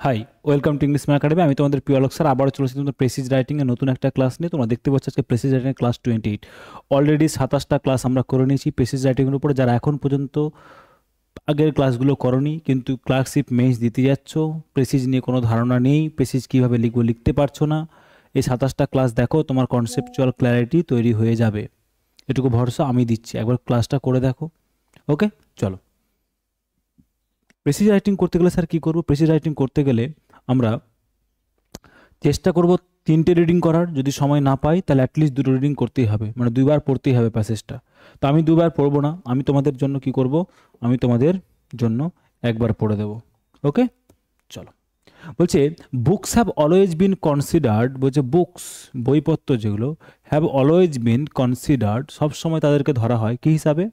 High, welcome to English academy. আমি তোমাদের প্রিয় আলোক স্যার, আবারও চলেছি তোমাদের প্রেসিজ রাইটিংয়ের নতুন একটা ক্লাস নিয়ে। তোমরা দেখতে পাচ্ছ আজকে প্রেসিজ রাইটিংয়ের ক্লাস 28। অলরেডি 27টা ক্লাস আমরা করে নিয়েছি প্রেসিজ রাইটিংয়ের উপরে। যারা এখন পর্যন্ত আগের ক্লাসগুলো করনি কিন্তু ক্লার্কশিপ মেইস দিতে যাচ্ছ, প্রেসিজ নিয়ে কোনো ধারণা নেই, প্রেসিজ কীভাবে লিখবো লিখতে পারছো না, এই 27টা ক্লাস দেখো, তোমার কনসেপচুয়াল ক্ল্যারিটি তৈরি হয়ে যাবে, এটুকু ভরসা আমি দিচ্ছি। একবার ক্লাসটা করে দেখো। ওকে, চলো। প্রেসিজ রাইটিং করতে গেলে স্যার কী করবো? প্রেসিজ রাইটিং করতে গেলে আমরা চেষ্টা করব 3টে রিডিং করার। যদি সময় না পাই তাহলে অ্যাটলিস্ট 2টো রিডিং করতেই হবে, মানে 2বার পড়তেই হবে প্যাসেজটা। তো আমি 2বার পড়বো না, আমি তোমাদের জন্য কি করব, আমি তোমাদের জন্য একবার পড়ে দেব। ওকে, চলো। বলছে books have always been considered, বলছে বুকস বইপত্র যেগুলো, হ্যাভ অলওয়েজ বিন কনসিডার্ড, সবসময় তাদেরকে ধরা হয় কি হিসাবে,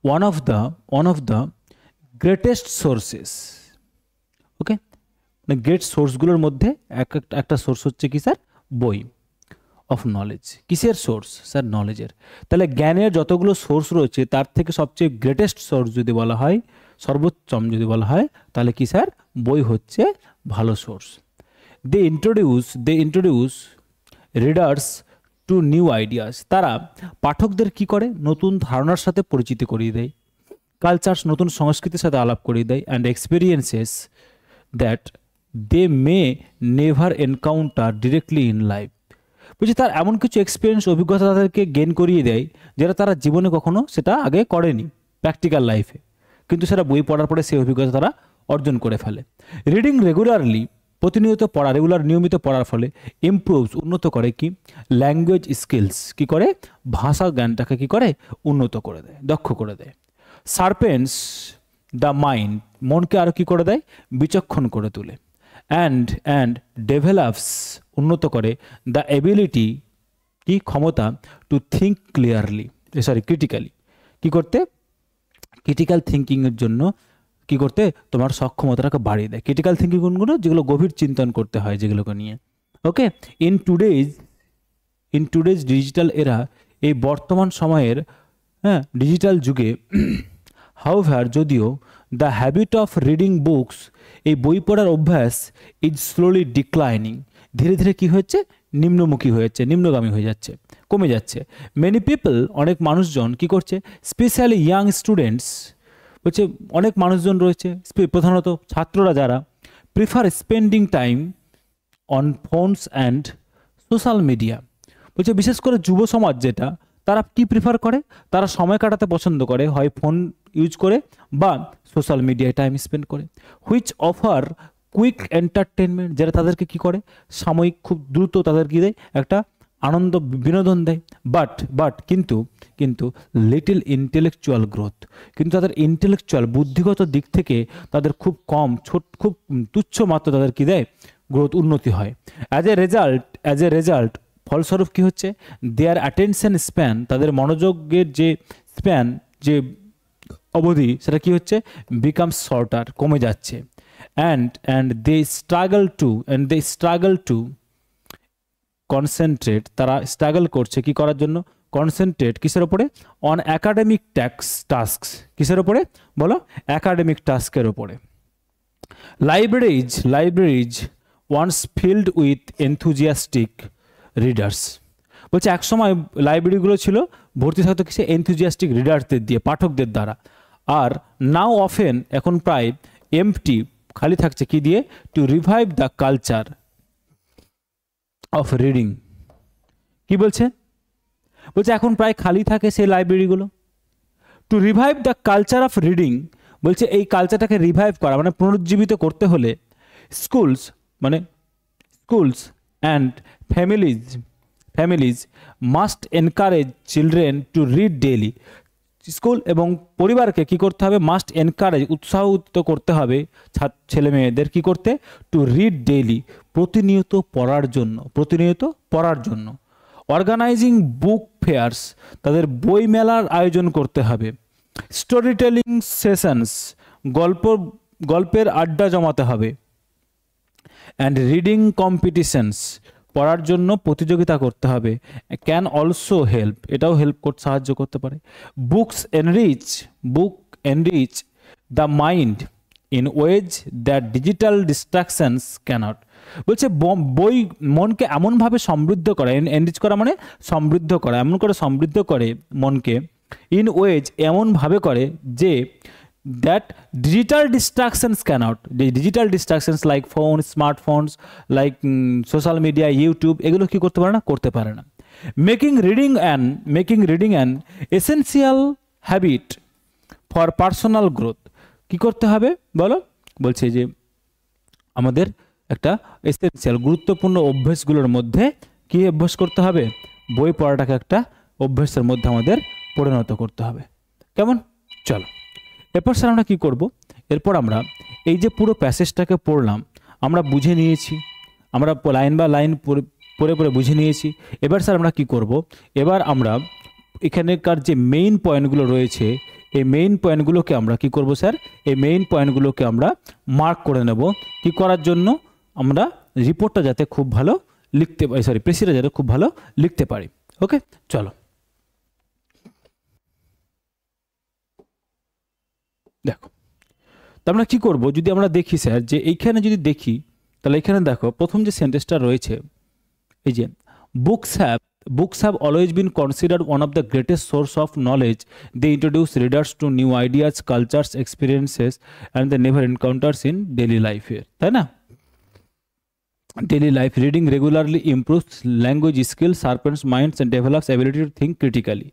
one of the greatest sources. Okay, মানে গ্রেট সোর্সগুলোর মধ্যে একটা সোর্স হচ্ছে কি স্যার? বই। অফ নলেজ, কিসের সোর্স স্যার? নলেজের। তাহলে জ্ঞানের যতগুলো সোর্স রয়েছে তার থেকে সবচেয়ে গ্রেটেস্ট সোর্স যদি বলা হয়, সর্বোচ্চম যদি বলা হয়, তাহলে কি স্যার? বই হচ্ছে ভালো source. They introduce readers to new ideas, তারা পাঠকদের কি করে? নতুন ধারণার সাথে পরিচিতি করিয়ে দেয়, কালচার্স নতুন সংস্কৃতির সাথে আলাপ করিয়ে দেয়, and experiences that they may never encounter directly in life. বলছি তার এমন কিছু এক্সপিরিয়েন্স, অভিজ্ঞতা তাদেরকে গেন করিয়ে দেয় যেটা তারা জীবনে কখনো সেটা আগে করেনি প্র্যাকটিক্যাল লাইফে, কিন্তু সেটা বই পড়ার পরে সেই অভিজ্ঞতা তারা অর্জন করে ফেলে। রিডিং রেগুলারলি, প্রতিনিয়ত পড়া, নিয়মিত পড়ার ফলে ইমপ্রুভস, উন্নত করে কি? ল্যাঙ্গুয়েজ স্কিলস, কি করে? ভাষা জ্ঞানটাকে কি করে? উন্নত করে দেয়, দক্ষ করে দেয়। শার্পেন্স দ্য মাইন্ড, মনকে আরও কী করে দেয়? বিচক্ষণ করে তোলে। অ্যান্ড ডেভেলপস, উন্নত করে, দ্য এবিলিটি, কি? ক্ষমতা, টু থিঙ্ক ক্লিয়ারলি, ক্রিটিক্যালি, কী করতে? ক্রিটিক্যাল থিঙ্কিংয়ের জন্য কী করতে? তোমার সক্ষমতাটাকে বাড়িয়ে দেয়। ক্রিটিক্যাল থিঙ্কিং কোনগুলো? যেগুলো গভীর চিন্তন করতে হয়, যেগুলোকে নিয়ে। ওকে, ইন টুডেজ ডিজিটাল এরা, এই বর্তমান সময়ের ডিজিটাল যুগে, হাউএভার, যদিও, the habit of reading books, এই বই পড়ার অভ্যাস, ইজ স্লোলি ডিক্লাইনিং, ধীরে ধীরে কী হচ্ছে? নিম্নমুখী হয়েছে, নিম্নগামী হয়ে যাচ্ছে, কমে যাচ্ছে। মেনি পিপল, অনেক মানুষজন কী করছে? স্পেশালি ইয়াং স্টুডেন্টস, বলছে অনেক মানুষজন রয়েছে, প্রধানত ছাত্ররা যারা, prefer spending time on phones and social media, বলছে বিশেষ করে যুব সমাজ যেটা, তারা কি প্রিফার করে? তারা সময় কাটাতে পছন্দ করে, হয় ফোন ইউজ করে বা সোশ্যাল মিডিয়ায় টাইম স্পেন্ড করে। হুইচ অফার কুইক এন্টারটেনমেন্ট, যেটা তাদেরকে কি করে? সাময়িক, খুব দ্রুত তাদের কি দেয়? একটা আনন্দ, বিনোদন দেয়। কিন্তু লিটিল ইন্টেলেকচুয়াল গ্রোথ, কিন্তু তাদের ইন্টেলেকচুয়াল, বুদ্ধিগত দিক থেকে তাদের খুব কম, খুব তুচ্ছ মাত্র তাদের কি দেয়? গ্রোথ, উন্নতি হয়। অ্যাজ এ রেজাল্ট, ফলস্বরূপ কী হচ্ছে? দেয়ার অ্যাটেনশন স্প্যান, তাদের মনোযোগের যে স্প্যান, যে অবধি, সেটা কি হচ্ছে? বিকাম শর্টার, কমে যাচ্ছে। And they struggle to concentrate, তারা স্ট্রাগল করছে কি করার জন্য? কনসেন্ট্রেট, কিসের ওপরে? অন অ্যাকাডেমিক টাস্ক, কিসের ওপরে বলো? অ্যাকাডেমিক টাস্কের ওপরে। Libraries once filled with enthusiastic readers, বলছে একসময় লাইব্রেরিগুলো ছিল ভর্তি থাকতো কিসে? এনথুজিয়াস্টিক রিডার্সদের দিয়ে, পাঠকদের দ্বারা। আর নাও অফেন, এখন প্রায় এমটি, খালি থাকছে, কি দিয়ে? To revive the culture of reading. কি বলছে? বলছে এখন প্রায় খালি থাকে সেই লাইব্রেরিগুলো। To revive the culture of reading, বলছে এই কালচারটাকে রিভাইভ করা, মানে পুনরুজ্জীবিত করতে হলে, schools and families must encourage children to read daily, school এবং পরিবারকে কি করতে হবে? মাস্ট এনকারেজ, উৎসাহিত করতে হবে ছেলে মেয়েদের কি করতে? টু রিড ডেইলি, প্রতিনিয়ত পড়ার জন্য। অর্গানাইজিং বুক ফেয়ার্স, তাদের বই মেলার আয়োজন করতে হবে। স্টোরি টেলিং সেশনস, গল্পের আড্ডা জমাতে হবে। অ্যান্ড রিডিং কম্পিটিশনস, পড়ার জন্য প্রতিযোগিতা করতে হবে। ক্যান অলসো হেল্প, এটাও সাহায্য করতে পারে। Book enrich the mind, in ways that digital distractions can't. বলছে বই মনকে এমনভাবে সমৃদ্ধ করে, এনরিচ করা মানে সমৃদ্ধ করা, এমন করে সমৃদ্ধ করে মনকে, ইন ওয়েজ এমনভাবে করে যে that digital distractions cannot, digital distractions like phone, smartphones, like social media, YouTube, এগুলো কি করতে পারে না, করতে পারে না। Making reading an essential habit for personal growth. কি করতে হবে বলো, বলছে যে আমাদের একটা এসেন্সিয়াল গুরুত্বপূর্ণ অভ্যাসগুলোর মধ্যে কি অভ্যাস করতে হবে, বই পড়াটাকে একটা অভ্যাসের মধ্যে আমাদের পরিণত করতে হবে। কেমন? চলো এরপর স্যার আমরা কী করব, এরপর আমরা এই যে পুরো প্যাসেজটাকে পড়লাম, আমরা বুঝে নিয়েছি, আমরা লাইন বা লাইন পড়ে পড়ে বুঝে নিয়েছি। এবার স্যার আমরা কি করব, এবার আমরা এখানেকার যে মেইন পয়েন্টগুলো রয়েছে, এই মেইন পয়েন্টগুলোকে আমরা কি করব স্যার, এই মেইন পয়েন্টগুলোকে আমরা মার্ক করে নেব। কি করার জন্য, আমরা রিপোর্টটা যাতে খুব ভালো লিখতে পারি, সরি প্রেসিটা যাতে খুব ভালো লিখতে পারি। ওকে চলো দেখো, তো আমরা কী করবো, যদি আমরা দেখি স্যার যে এইখানে যদি দেখি, তাহলে এখানে দেখো প্রথম যে সেন্টেন্সটা রয়েছে, এই যে books have always been considered one of the greatest source of knowledge. They introduce readers to new ideas, cultures, experiences and they never encounters in daily life, তাই না? Daily life reading regularly improves language skills, sharpens minds and develops ability to think critically.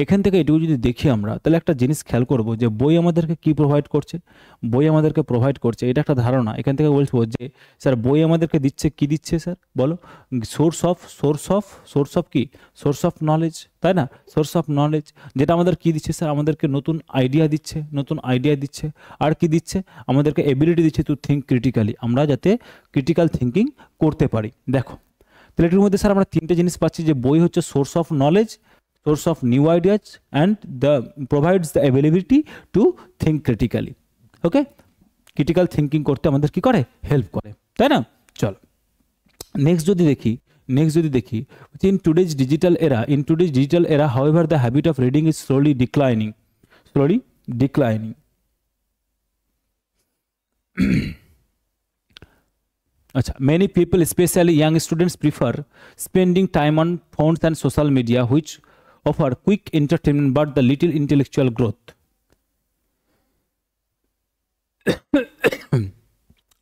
এখান থেকে এটুকু যদি দেখি আমরা, তাহলে একটা জিনিস খেয়াল করব যে বই আমাদেরকে কি প্রোভাইড করছে, বই আমাদেরকে প্রোভাইড করছে, এটা একটা ধারণা। এখান থেকে বলবো যে স্যার বই আমাদেরকে দিচ্ছে, কি দিচ্ছে স্যার বলো, সোর্স অফ কি, সোর্স অফ নলেজ, তাই না? সোর্স অফ নলেজ, যেটা আমাদের কি দিচ্ছে স্যার, আমাদেরকে নতুন আইডিয়া দিচ্ছে, আর কি দিচ্ছে, আমাদেরকে এবিলিটি দিচ্ছে টু থিঙ্ক ক্রিটিক্যালি, আমরা যাতে ক্রিটিক্যাল থিঙ্কিং করতে পারি। দেখো তাহলে এটির মধ্যে স্যার আমরা তিনটে জিনিস পাচ্ছি, যে বই হচ্ছে source of knowledge, source of new ideas and provides the ability to think critically. Okay, critical thinking করতে আমাদের কি করে, হেল্প করে, তাই না? চলো নেক্সট যদি দেখি, in today's digital era, however, the habit of reading is slowly declining. Many people, especially young students, prefer spending time on phones and social media, which offer quick entertainment but the little intellectual growth.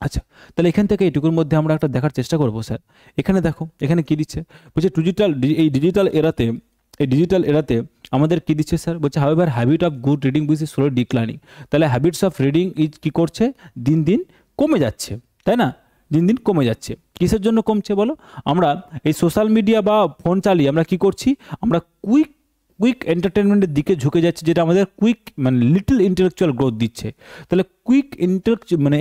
আচ্ছা, তাহলে এখান থেকে এইটুকুর মধ্যে আমরা একটা দেখার চেষ্টা করবো স্যার। এখানে দেখো, এখানে কি দিচ্ছে, বলছে ডিজিটাল এরাতে আমাদের কি দিচ্ছে স্যার, বলছে however habit of good reading is slowly declining. তাহলে হ্যাবিটস অফ রিডিং ইজ কি করছে, দিন দিন কমে যাচ্ছে, তাই না? দিন দিন কমে যাচ্ছে। কিসের জন্য কমছে বলো, আমরা এই সোশ্যাল মিডিয়া বা ফোন চালিয়ে আমরা কি করছি, আমরা কুইক এন্টারটেনমেন্টের দিকে ঝুঁকে যাচ্ছে, যেটা আমাদের মানে লিটল ইন্টেলেকচুয়াল গ্রোথ দিচ্ছে। তাহলে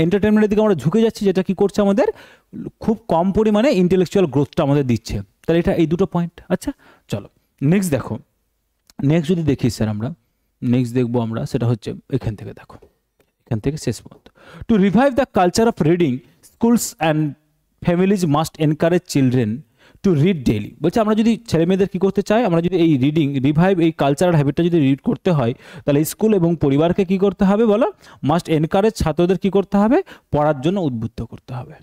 এন্টারটেনমেন্টের দিকে আমরা ঝুঁকে যাচ্ছি, যেটা কি করছে, আমাদের খুব কম পরিমাণে ইন্টেলেকচুয়াল গ্রোথটা আমাদের দিচ্ছে। তাহলে এটা এই দুটো পয়েন্ট। আচ্ছা চলো নেক্সট দেখো, নেক্সট যদি দেখি স্যার আমরা নেক্সট দেখবো আমরা, সেটা হচ্ছে এখান থেকে দেখো, এখান থেকে শেষ পর্যন্ত। Two revive the culture of reading, schools and families must encourage children to read daily. বলছে আমরা যদি ছেলে মেয়েদের কী করতে চাই, আমরা যদি এই রিভাইভ এই কালচারাল হ্যাবিটটা যদি রিড করতে হয়, তাহলে স্কুল এবং পরিবারকে কি করতে হবে বলো, মাস্ট এনকারেজ, ছাত্রদের কি করতে হবে, পড়ার জন্য উদ্বুদ্ধ করতে হবে।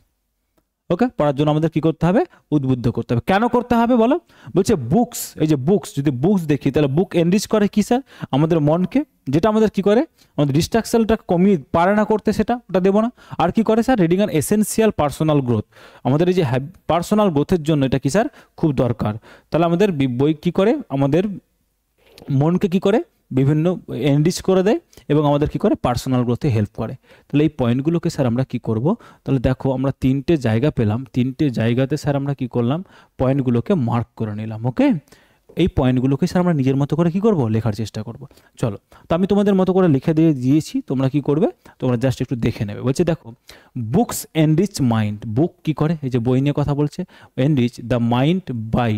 ওকে, পড়ার জন্য আমাদের কি করতে হবে, উদ্বুদ্ধ করতে হবে। কেন করতে হবে বলো, বলছে বুকস, এই যে বুকস, যদি বুকস দেখি তাহলে বুক এনরিচ করে কি স্যার, আমাদের মনকে, যেটা আমাদের কি করে, আমাদের ডিস্ট্রাকশনটা কমিয়ে পারে না করতে, ওটা দেবো না। আর কি করে sir, reading an essential personal growth, আমাদের এই যে পার্সোনাল গ্রোথের জন্য এটা কি স্যার খুব দরকার। তাহলে আমাদের বই কি করে, আমাদের মনকে কি করে, বিভিন্ন এনরিচ করে দেয় এবং আমাদের কি করে, পার্সোনাল গ্রোথে হেল্প করে। তাহলে এই পয়েন্টগুলোকে স্যার আমরা কি করব, তাহলে দেখো আমরা তিনটে জায়গা পেলাম, তিনটে জায়গাতে স্যার আমরা কি করলাম, পয়েন্টগুলোকে মার্ক করে নিলাম। ওকে, এই পয়েন্টগুলোকে স্যার আমরা নিজের মতো করে কি করব, লেখার চেষ্টা করব। চলো, তো আমি তোমাদের মতো করে লিখে দিয়েছি, তোমরা কি করবে, তোমরা জাস্ট একটু দেখে নেবে। বলছে দেখো, বুকস এনরিচ মাইন্ড, বুক কি করে, এই যে বই নিয়ে কথা বলছে, enrich the mind by,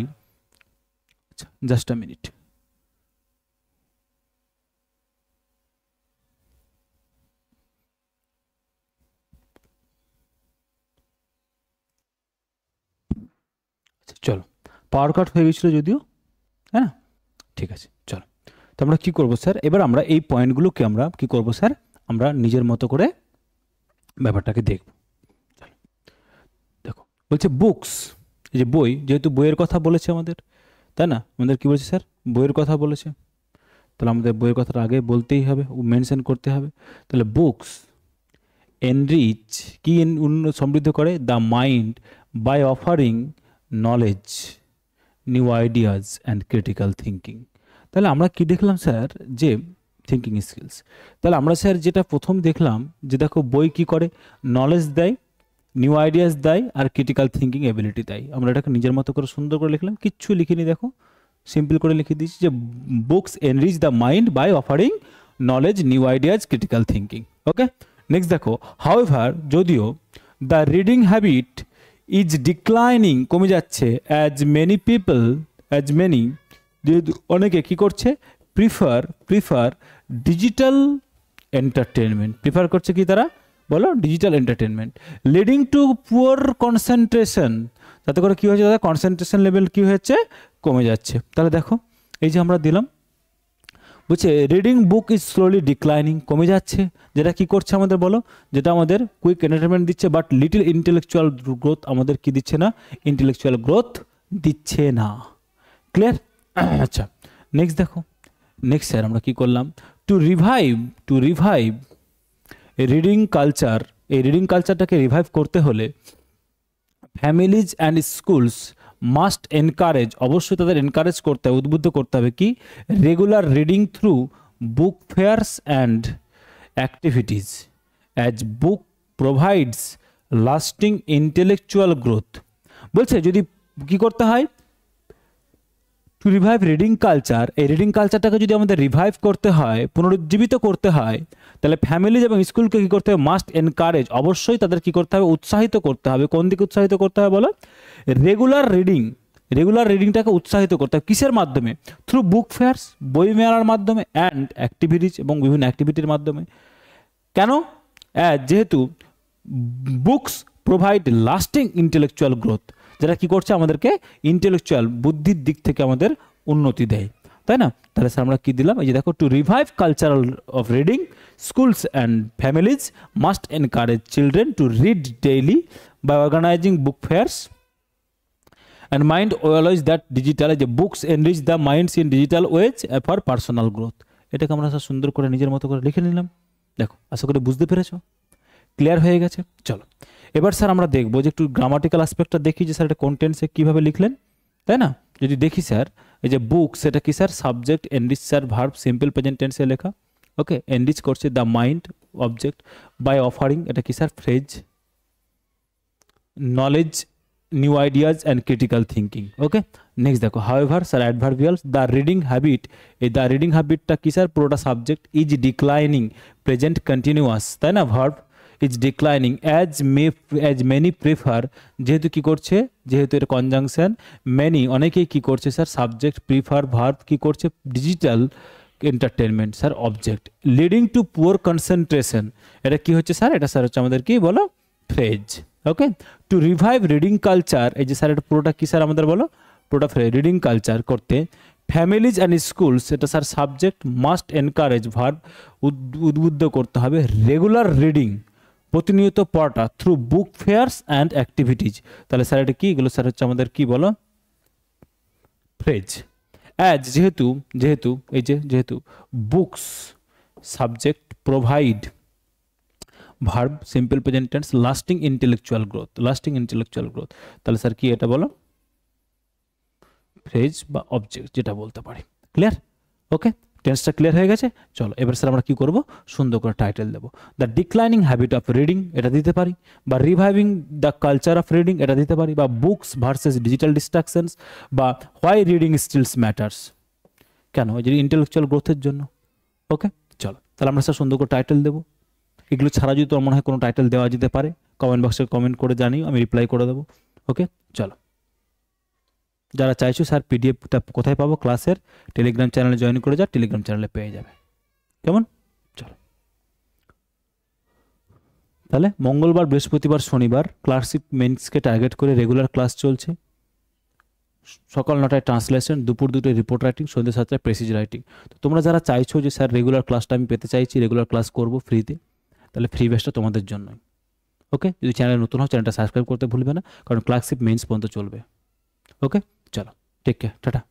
just a minute, চলো পাওয়ার কাট হয়ে গেছিলো যদিও, হ্যাঁ ঠিক আছে। চলো, তো আমরা কি করবো স্যার, এবার আমরা এই পয়েন্টগুলোকে আমরা কি করবো স্যার, আমরা নিজের মতো করে ব্যাপারটাকে দেখব। দেখো বলছে বুকস, এই যে বই, যেহেতু বইয়ের কথা বলেছে আমাদের, তাই না, আমাদের কি বলছে স্যার, বইয়ের কথা বলেছে, তাহলে আমাদের বইয়ের কথাটা আগে বলতেই হবে, মেনশন করতে হবে। তাহলে বুকস এনরিচ, কি সমৃদ্ধ করে, the mind by offering knowledge, new ideas and critical thinking. তাহলে আমরা কি দেখলাম স্যার, যে থিঙ্কিং স্কিলস। তাহলে আমরা স্যার যেটা প্রথম দেখলাম, যে দেখো বই কি করে, নলেজ দেয়, নিউ আইডিয়াস দেয়, আর ক্রিটিক্যাল থিঙ্কিং এবিলিটি দেয়। আমরা এটাকে নিজের মতো করে সুন্দর করে লিখলাম, কিচ্ছু লিখিনি, দেখো সিম্পল করে লিখে দিয়েছি যে books enrich the mind by offering knowledge, new ideas, critical thinking. Okay, next দেখো, হাউএভার, যদিও, the reading habit is declining, কমে যাচ্ছে, অ্যাজ মেনি, যেহেতু অনেকে কী করছে, প্রিফার ডিজিটাল এন্টারটেনমেন্ট, প্রিফার করছে কি তারা, বলো, digital entertainment, leading to poor concentration, তাতে করে কী হয়েছে দাদা, কনসেন্ট্রেশন লেভেল কী হয়েছে, কমে যাচ্ছে। তাহলে দেখো এই যে আমরা দিলাম, বলছে reading book is slowly declining, কমে যাচ্ছে, যেটা কি করছে আমাদের বলো, যেটা আমাদের কুইক এন্টারটেনমেন্ট দিচ্ছে, বাট লিটিল ইন্টেলেকচুয়াল গ্রোথ আমাদের কি দিচ্ছে না, ইন্টেলেকচুয়াল গ্রোথ দিচ্ছে না। ক্লিয়ার? আচ্ছা, নেক্সট দেখো, নেক্সট স্যার আমরা কি করলাম, টু রিভাইভ রিডিং কালচার, এই রিডিং কালচারটাকে রিভাইভ করতে হলে families and schools must encourage, অবশ্যই তাদের এনকারেজ করতে হবে, উদ্বুদ্ধ করতে হবে কি, regular reading through book fairs and activities, as book provides lasting intellectual growth. বলছে যদি কি করতে হয়, টু রিভাইভ রিডিং কালচার, এই রিডিং কালচারটাকে যদি আমাদের রিভাইভ করতে হয়, পুনরুজ্জীবিত করতে হয়, তাহলে ফ্যামিলিজ এবং স্কুলকে কী করতে হবে, মাস্ট এনকারেজ, অবশ্যই তাদের কী করতে হবে, উৎসাহিত করতে হবে। কোন দিকে উৎসাহিত করতে হবে বলো, রেগুলার রিডিংটাকে উৎসাহিত করতে হবে, কিসের মাধ্যমে, থ্রু বুক ফেয়ার্স, বই মেলার মাধ্যমে, অ্যান্ড অ্যাক্টিভিটিস, এবং বিভিন্ন অ্যাক্টিভিটির মাধ্যমে। কেন? যেহেতু books provide lasting intellectual growth, যেটা কি করছে, আমাদেরকে ইন্টেলেকচুয়াল বুদ্ধির দিক থেকে আমাদের উন্নতি দেয়, তাই না। তাহলে স্যার আমরা কি দিলাম, এই যে দেখো, to revive cultural of reading, schools and families must encourage children to read daily by organising book fairs and mind walls that digital, যে books enrich the minds in digital ways for personal growth. এটাকে আমরা sir সুন্দর করে নিজের মতো করে লিখে নিলাম। দেখো, আশা করি বুঝতে পেরেছো, ক্লিয়ার হয়ে গেছে। চলো এবার স্যার আমরা দেখবো যে একটু গ্রামাটিক্যাল অ্যাসপেক্টটা দেখি, যে স্যার এটা কন্টেন্টসে কীভাবে লিখলেন, তাই না। যদি দেখি স্যার, এই যে বুক, সেটা কি sir, subject, enrich sir verb, simple present টেন্সে লেখা। ওকে, এনরিচ করছে the mind, object, by offering, এটা কি sir phrase, knowledge, new ideas and critical thinking. Okay, next দেখো, however sir adverbials, the reading habit, এই the reading হ্যাবিটটা কি sir, পুরোটা subject, is declining, present continuous, তাই না, verb, is declining, as many prefer, যেহেতু কি করছে, যেহেতু এটা কনজাংশন, মেনি অনেকেই কি করছে স্যার, সাবজেক্ট, প্রিফার ভার্ব কি করছে, digital entertainment sir object, leading to poor concentration, এটা কি হচ্ছে স্যার, এটা স্যার হচ্ছে আমাদের কি বলো, ফ্রেজ। ওকে, টু রিভাইভ রিডিং কালচার, এই যে স্যার এটা পুরোটা কি স্যার আমাদের বলো, পুরোটা রিডিং কালচার করতে, ফ্যামিলিজ অ্যান্ড স্কুলস, এটা sir subject, must encourage verb, উদ্বুদ্ধ করতে হবে, রেগুলার রিডিং, প্রতিনিয়ত পড়াটা, through book fairs and activities, তাহলে স্যার এটা কি, এগুলো স্যার হচ্ছে আমাদের কি বলো, ফ্রেজ। অ্যাজ, যেহেতু এই যে যেহেতু, books subject, provide verb, simple present tense, lasting intellectual growth, তাহলে স্যার কি এটা বলো, ফ্রেজ বা অবজেক্ট যেটা বলতে পারি। ক্লিয়ার? ওকে, টেন্সটা ক্লিয়ার হয়ে গেছে। চলো এবার স্যার আমরা কি করব, সুন্দর করে টাইটেল দেবো, the declining habit of reading, এটা দিতে পারি, বা reviving the culture of reading, এটা দিতে পারি, বা বুকস ভার্সেস ডিজিটাল ডিস্ট্রাকশনস, বা হোয়াই রিডিং স্টিলস ম্যাটার্স, কেন, এই যে ইন্টেলেকচুয়াল গ্রোথের জন্য। ওকে, চলো তাহলে আমরা স্যার সুন্দর করে টাইটেল দেবো। এগুলো ছাড়া যদি তোমার মনে হয় কোনো টাইটেল দেওয়া যেতে পারে, কমেন্ট বক্সে কমেন্ট করে জানিও, আমি রিপ্লাই করে দেবো। ওকে, চলো, যারা চাইছো স্যার পিডিএফটা কোথায় পাবো, ক্লাসের টেলিগ্রাম চ্যানেলে জয়েন করে যা, টেলিগ্রাম চ্যানেলে পেয়ে যাবে। কেমন? চলো তাহলে মঙ্গলবার, বৃহস্পতিবার, শনিবার ক্লাসিক মেন্সকে টার্গেট করে রেগুলার ক্লাস চলছে। সকাল 9টায় ট্রান্সলেশন, দুপুর 2টায় রিপোর্ট রাইটিং, সন্ধ্যে 7টায় প্রেসিজ রাইটিং। তো তোমরা যারা চাইছো যে স্যার রেগুলার ক্লাসটা আমি পেতে চাইছি, রেগুলার ক্লাস করব ফ্রিতে, তাহলে ফ্রি ব্যাচটা তোমাদের জন্যই। ওকে, যদি চ্যানেলে নতুন হও চ্যানেলটা সাবস্ক্রাইব করতে ভুলবে না, কারণ ক্লার্কশিপ মেন্স পর্যন্ত চলবে। ওকে, চলো, টেক কেয়ার, টাটা।